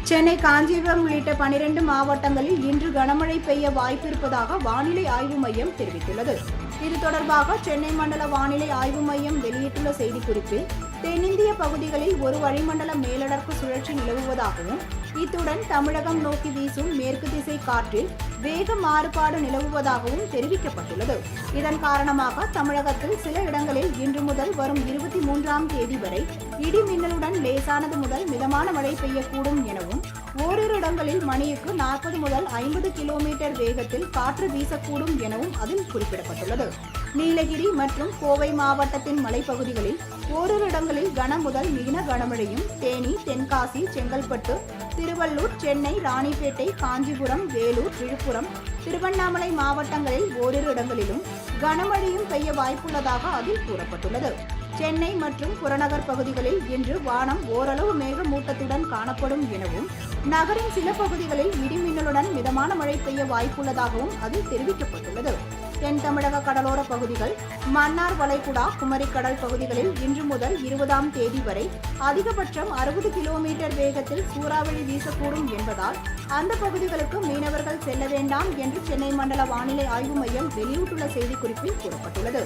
சென்னை, காஞ்சிபுரம் உள்ளிட்ட 12 மாவட்டங்களில் இன்று கனமழை பெய்ய வாய்ப்பிருப்பதாக வானிலை ஆய்வு மையம் தெரிவித்துள்ளது. இது தொடர்பாக சென்னை மண்டல வானிலை ஆய்வு மையம் வெளியிட்டுள்ள செய்திக்குறிப்பில், தென்னிந்திய பகுதிகளில் ஒரு வளிமண்டல மேலடுக்கு சுழற்சி நிலவுவதாகவும், இத்துடன் தமிழகம் நோக்கி வீசும் மேற்கு திசை காற்றில் வேக மாறுபாடு நிலவுவதாகவும் தெரிவிக்கப்பட்டுள்ளது. இதன் காரணமாக தமிழகத்தில் சில இடங்களில் இன்று முதல் வரும் 23ஆம் தேதி வரை இடி மின்னலுடன் லேசானது முதல் மிதமான மழை பெய்யக்கூடும் எனவும், ஓரிரு இடங்களில் மணிக்கு 40 முதல் 50 கிலோமீட்டர் வேகத்தில் காற்று வீசக்கூடும் எனவும் அதில் குறிப்பிடப்பட்டுள்ளது. நீலகிரி மற்றும் கோவை மாவட்டத்தின் மலைப்பகுதிகளில் ஓரிரு இடங்களில் கன முதல் மிக கனமழையும், தேனி, தென்காசி, செங்கல்பட்டு, திருவள்ளூர், சென்னை, ராணிப்பேட்டை, காஞ்சிபுரம், வேலூர், விழுப்புரம், திருவண்ணாமலை மாவட்டங்களில் ஓரிரு இடங்களிலும் கனமழையும் பெய்ய வாய்ப்புள்ளதாக அதில் கூறப்பட்டுள்ளது. சென்னை மற்றும் புறநகர் பகுதிகளில் இன்று வானம் ஓரளவு மேகமூட்டத்துடன் காணப்படும் எனவும், நகரின் சில பகுதிகளில் இடிமின்னலுடன் மிதமான மழை பெய்ய வாய்ப்புள்ளதாகவும் அதில் தெரிவிக்கப்பட்டுள்ளது. தென் தமிழக கடலோர பகுதிகள், மன்னார் வளைகுடா, குமரிக்கடல் பகுதிகளில் இன்று முதல் 20ஆம் தேதி வரை அதிகபட்சம் 60 கிலோமீட்டர் வேகத்தில் சூறாவளி வீசக்கூடும் என்பதால் அந்த பகுதிகளுக்கு மீனவர்கள் செல்ல வேண்டாம் என்று சென்னை மண்டல வானிலை ஆய்வு மையம் வெளியிட்டுள்ள செய்திக்குறிப்பில் கூறப்பட்டுள்ளது.